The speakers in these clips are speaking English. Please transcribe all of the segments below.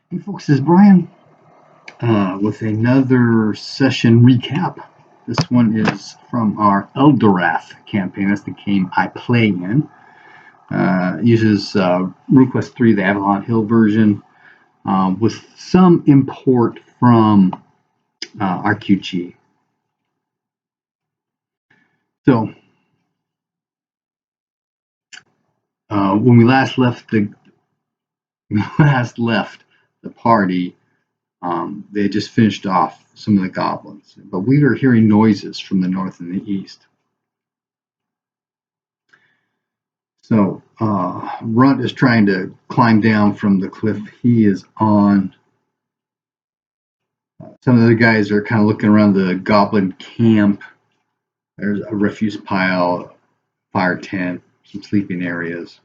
Hey folks, this is Brian with another session recap. This one is from our Elderath campaign. That's the game I play in. Uses Runequest III, the Avalon Hill version, with some import from RQG. So, when we last left the party, they had just finished off some of the goblins, but we were hearing noises from the north and the east. So Runt is trying to climb down from the cliff he is on. Some of the other guys are kind of looking around the goblin camp. There's a refuse pile, fire tent, some sleeping areas.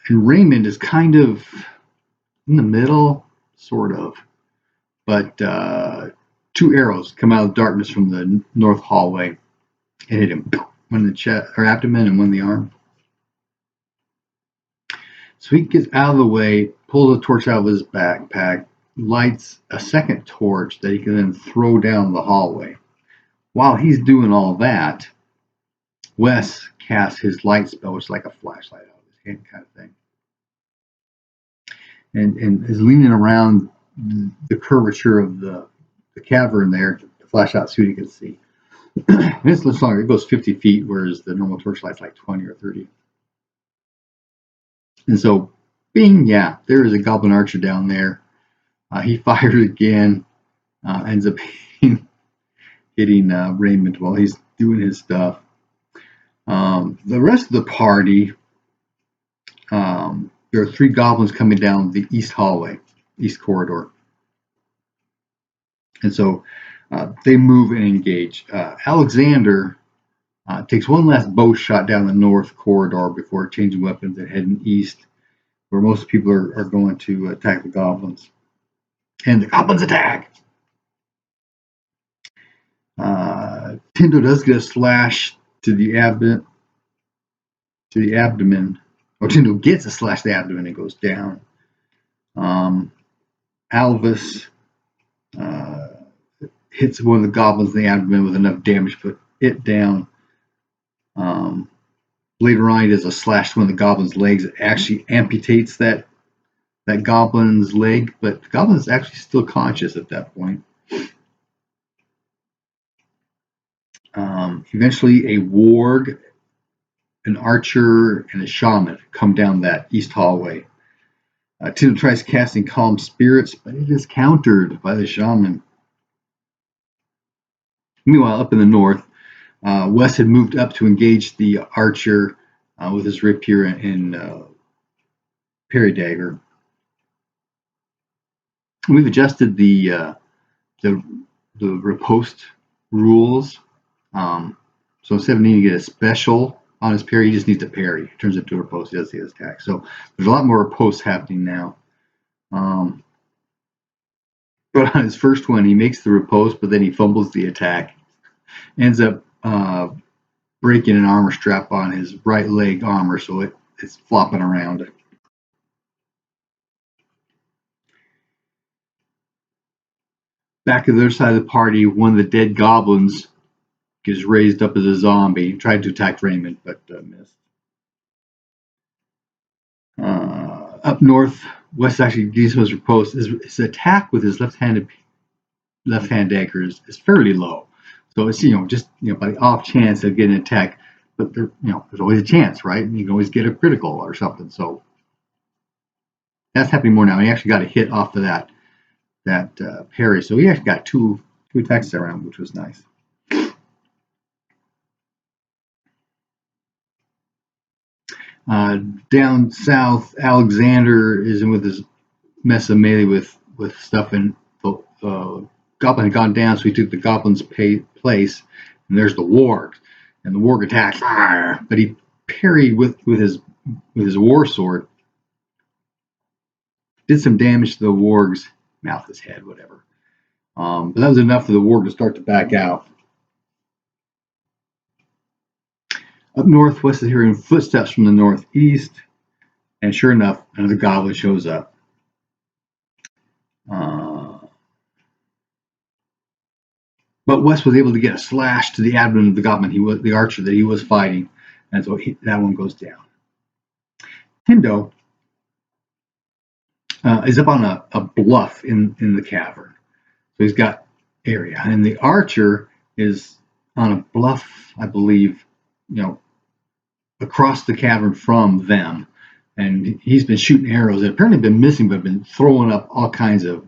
And Raymond is kind of in the middle, sort of. But two arrows come out of the darkness from the north hallway and hit him. One in the chest or abdomen and one in the arm. So he gets out of the way, pulls a torch out of his backpack, lights a second torch that he can then throw down the hallway. While he's doing all that, Wes casts his light spell, which is like a flashlight out of his hand kind of thing, and is leaning around the curvature of the cavern there to flash out so he can see. This looks longer. It goes 50 feet, whereas the normal torchlight's like 20 or 30. And so, bing, yeah, there is a goblin archer down there. He fires again, ends up hitting Raymond while he's doing his stuff. The rest of the party, there are three goblins coming down the east hallway, east corridor. And so they move and engage. Alexander takes one last bow shot down the north corridor before changing weapons and heading east, where most people are going to attack the goblins. And the goblins attack! Tindo does get a slash to the abdomen. Or Tindo gets a slash to the abdomen and goes down. Alvis hits one of the goblins in the abdomen with enough damage to put it down. Later on, he does a slash to one of the goblin's legs. It actually amputates that goblin's leg, but the goblin is actually still conscious at that point. Eventually, a warg, an archer, and a shaman come down that east hallway. Tindo tries casting Calm Spirits, but it is countered by the shaman. Meanwhile, up in the north, Wes had moved up to engage the archer with his rapier and parry dagger. We've adjusted the riposte rules. So instead of needing to get a special on his parry, he just needs a parry. It turns into a riposte. He does the attack. So there's a lot more riposte happening now. But on his first one, he makes the riposte, but then he fumbles the attack. Ends up breaking an armor strap on his right leg armor, so it's flopping around. Back to the other side of the party, one of the dead goblins gets raised up as a zombie. Tried to attack Raymond, but missed. Up north, Wes actually gains his riposte. His attack with his left-hand dagger is fairly low. So it's just by the off chance of getting an attack, but there's always a chance, right? And you can always get a critical or something. So that's happening more now. He actually got a hit off of that parry, so he actually got two attacks around, which was nice. Down south, Alexander is in with his mess of melee with stuff, and the goblin had gone down, so he took the goblin's place, and there's the warg, and the warg attacks, but he parried with his war sword, did some damage to the warg's mouth, his head, whatever. But that was enough for the warg to start to back out. Up north, Wes is hearing footsteps from the northeast, And sure enough, another goblin shows up. But Wes was able to get a slash to the abdomen of the goblin, the archer that he was fighting, and so that one goes down. Tindo is up on a bluff in the cavern, so he's got area, and the archer is on a bluff, I believe, across the cavern from them, and he's been shooting arrows that apparently been missing, but been throwing up all kinds of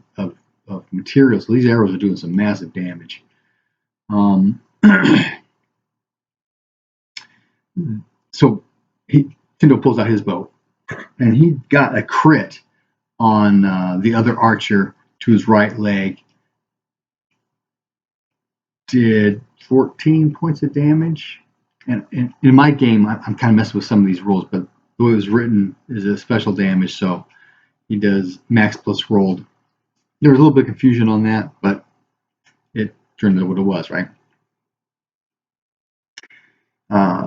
material. So these arrows are doing some massive damage. So Tindo pulls out his bow, and he got a crit on the other archer to his right leg. Did 14 points of damage. And in my game, I'm kind of messing with some of these rolls, but the way it was written is a special damage, so he does max plus rolled. There was a little bit of confusion on that, but it turned out what it was, right?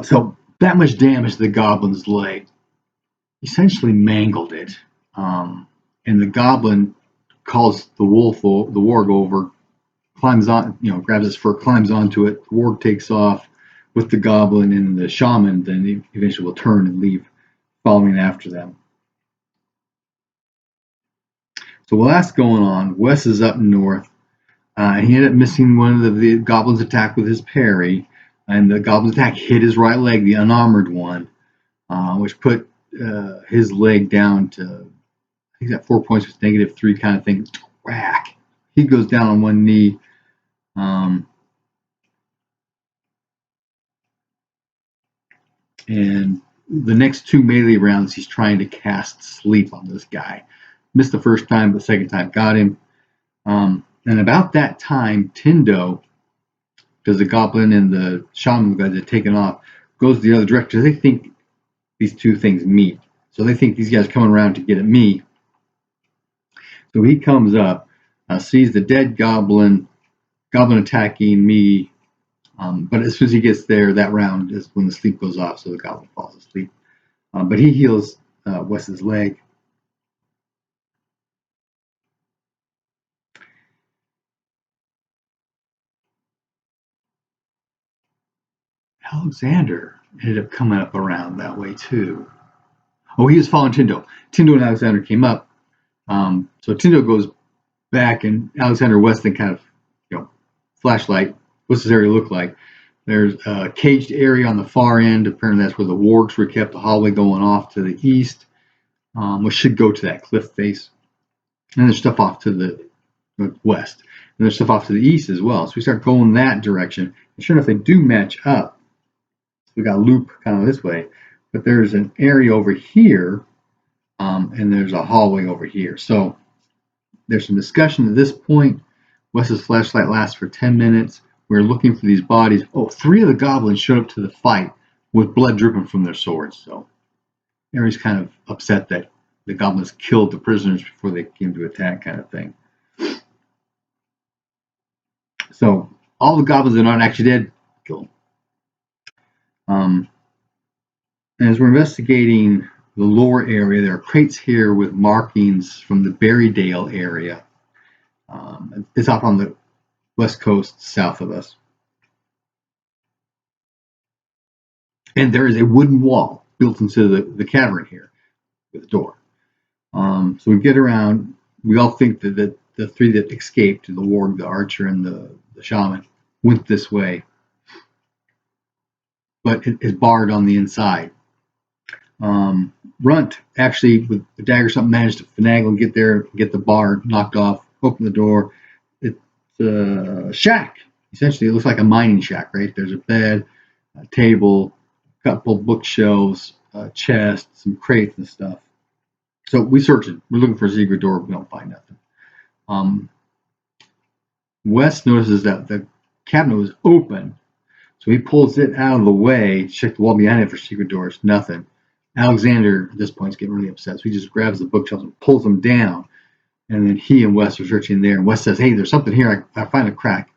So that much damage to the goblin's leg essentially mangled it. And the goblin calls the warg over, climbs on, grabs his fur, climbs onto it. The warg takes off with the goblin, and the shaman then eventually will turn and leave, following after them. So while that's going on, Wes is up north. He ended up missing one of the goblin's attack with his parry, and the goblin's attack hit his right leg, the unarmored one, which put his leg down to, I think that 4 points was -3 kind of thing. Whack! He goes down on one knee. And the next 2 melee rounds, he's trying to cast sleep on this guy. Missed the first time, but the second time got him. And about that time, Tindo, because the goblin and the shaman guys had taken off, goes the other direction. They think these two things meet. So they think these guys are coming around to get at me. So he comes up, sees the dead goblin attacking me. But as soon as he gets there, that round is when the sleep goes off, so the goblin falls asleep. But he heals Wes's leg. Alexander ended up coming up around that way too. Oh, he was following Tindo. Tindo and Alexander came up. So Tindo goes back, and Alexander West then kind of, flashlight. What's this area look like? There's a caged area on the far end. Apparently that's where the wargs were kept, the hallway going off to the east, which should go to that cliff face. And there's stuff off to the west. And there's stuff off to the east as well. So we start going that direction. And sure enough, they do match up. We got a loop kind of this way. But there's an area over here, and there's a hallway over here. So there's some discussion at this point. Wes's flashlight lasts for 10 minutes. We're looking for these bodies. Oh, 3 of the goblins showed up to the fight with blood dripping from their swords. So Ares kind of upset that the goblins killed the prisoners before they came to attack, kind of thing. So all the goblins that aren't actually dead, kill them. And as we're investigating the lower area, there are crates here with markings from the Berrydale area. It's up on the west coast south of us. And there is a wooden wall built into the cavern here with a door. So we get around. We all think that the 3 that escaped, the warg, the archer, and the shaman, went this way. But it is barred on the inside. Runt actually, with the dagger or something, managed to finagle and get there, get the bar knocked off, open the door. It's a shack. Essentially, it looks like a mining shack, right? There's a bed, a table, a couple bookshelves, a chest, some crates and stuff. So we search it. We're looking for a secret door. We don't find nothing. Wes notices that the cabinet was open. So he pulls it out of the way, check the wall behind it for secret doors, nothing. Alexander, at this point, is getting really upset. So he just grabs the bookshelves and pulls them down. And then he and Wes are searching there. And Wes says, hey, there's something here. I find a crack.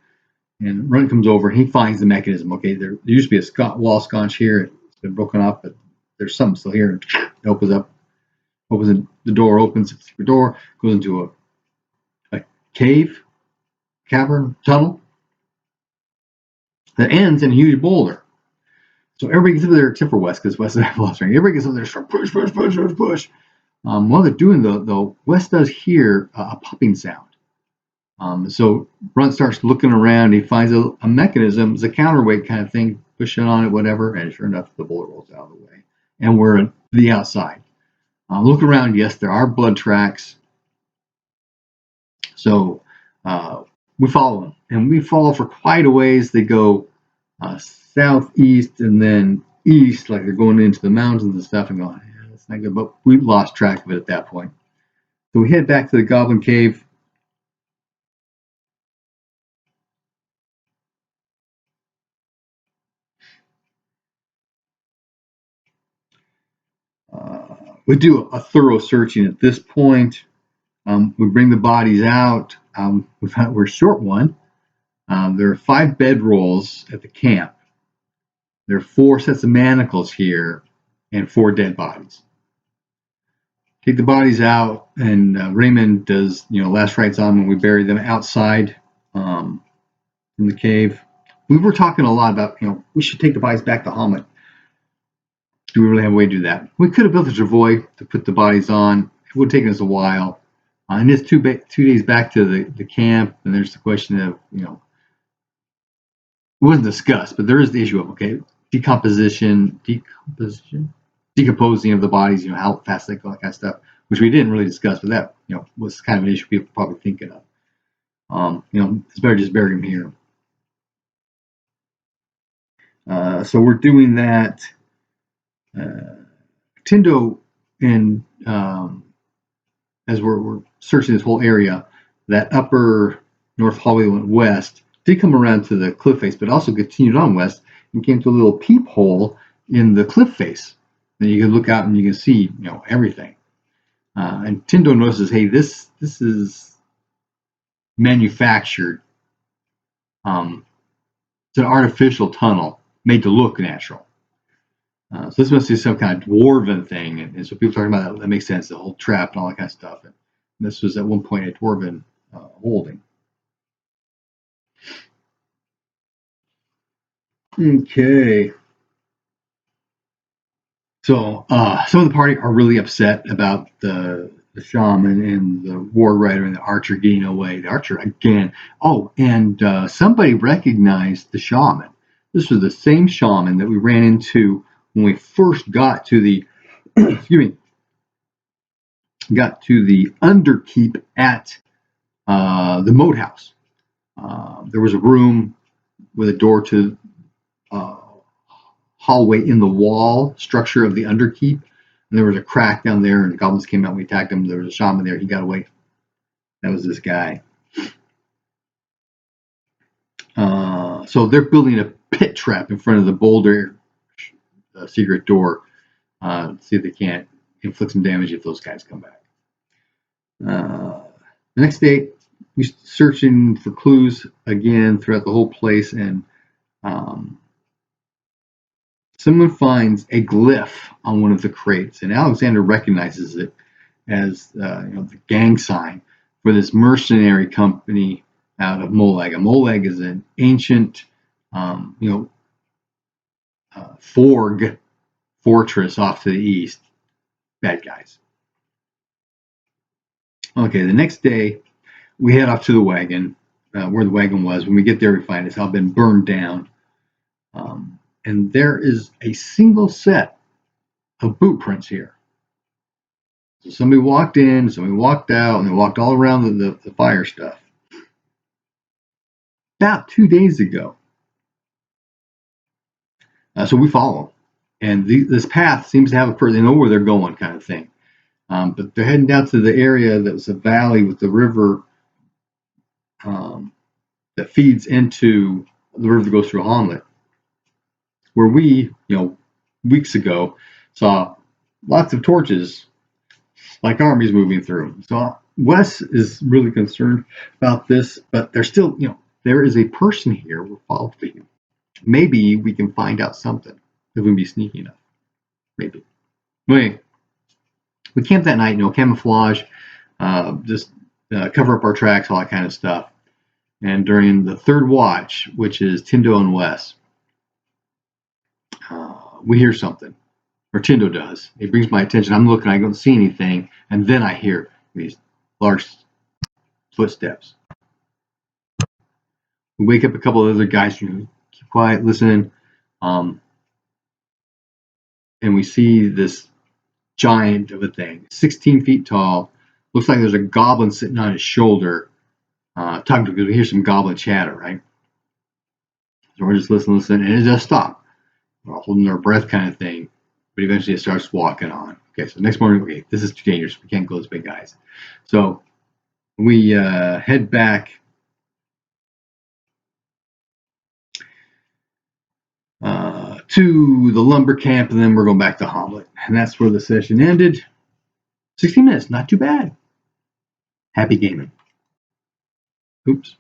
And Runt comes over and he finds the mechanism. Okay, there used to be a wall sconce here. It's been broken off, but there's something still here. And it opens up. the door opens, it's a secret door, goes into a cave, cavern, tunnel that ends in a huge boulder. So everybody gets up there except for Wes, because Wes is lost ring. Everybody gets up there, start push. While they're doing though, Wes does hear a popping sound. So Brunt starts looking around. He finds a mechanism. It's a counterweight kind of thing, pushing on it, whatever. And sure enough, the bullet rolls out of the way, and we're at the outside. Look around. Yes, there are blood tracks. So we follow them, and we follow for quite a ways. They go southeast and then east, like they're going into the mountains and stuff, and going, yeah, that's not good. But we lost track of it at that point. So we head back to the Goblin Cave. We do a thorough searching at this point. We bring the bodies out. We're short one. There are 5 bedrolls at the camp. There are 4 sets of manacles here and 4 dead bodies. Take the bodies out, and Raymond does, last rites on when we bury them outside from the cave. We were talking a lot about, we should take the bodies back to Hamlet. Do we really have a way to do that? We could have built a travois to put the bodies on. It would have taken us a while. And it's 2 days back to the camp, and there's the question of, it wasn't discussed, but there is the issue of, decomposing of the bodies, how fast they go, that kind of stuff, which we didn't really discuss, but that, was kind of an issue people probably thinking of. It's better just bury them here. So we're doing that. Tindo, and as we're searching this whole area, that upper north hallway went west, did come around to the cliff face, but also continued on west and came to a little peephole in the cliff face. And you can look out and you can see, everything. And Tindo notices, hey, this is manufactured. It's an artificial tunnel made to look natural. So this must be some kind of dwarven thing, and so people talking about that makes sense, the whole trap and all that kind of stuff. And this was at one point a dwarven holding. Okay. So some of the party are really upset about the shaman and the war rider and the archer getting away. The archer again. Oh, and somebody recognized the shaman. This was the same shaman that we ran into when we first got to the underkeep at the moat house. There was a room with a door to hallway in the wall structure of the underkeep, and there was a crack down there, and the goblins came out and we attacked him. There was a shaman there. He got away. That was this guy. So they're building a pit trap in front of the boulder secret door. See if they can't inflict some damage if those guys come back. The next day, we're searching for clues again throughout the whole place, and someone finds a glyph on one of the crates, and Alexander recognizes it as the gang sign for this mercenary company out of Molag. And Molag is an ancient, Forg fortress off to the east. Bad guys. Okay, the next day, we head off to the wagon, where the wagon was. When we get there, we find it's all been burned down. And there is a single set of boot prints here. So somebody walked in, somebody walked out, and they walked all around the fire stuff. About 2 days ago. So we follow them. And this path seems to have a person, they know where they're going, kind of thing. But they're heading down to the area that was a valley with the river that feeds into the river that goes through Hamlet, where we, weeks ago, saw lots of torches, like armies moving through. So Wes is really concerned about this, but there's still, there is a person here we're following. Maybe we can find out something if we be sneaky enough. Maybe. Anyway, we camped that night, camouflage, just cover up our tracks, all that kind of stuff. And during the third watch, which is Tindo and Wes, we hear something, or Tindo does. It brings my attention. I'm looking, I don't see anything, and then I hear these large footsteps. We wake up a couple of other guys, keep quiet, listen, and we see this giant of a thing, 16 feet tall. Looks like there's a goblin sitting on his shoulder, talking to him, because we hear some goblin chatter, right? So we're just listening, and it does stop. We're holding our breath kind of thing, but eventually it starts walking on. Okay, so next morning, okay, this is too dangerous. We can't go this big, guys. So we head back to the lumber camp, and then we're going back to Hamlet. And that's where the session ended. 16 minutes, not too bad. Happy gaming. Oops.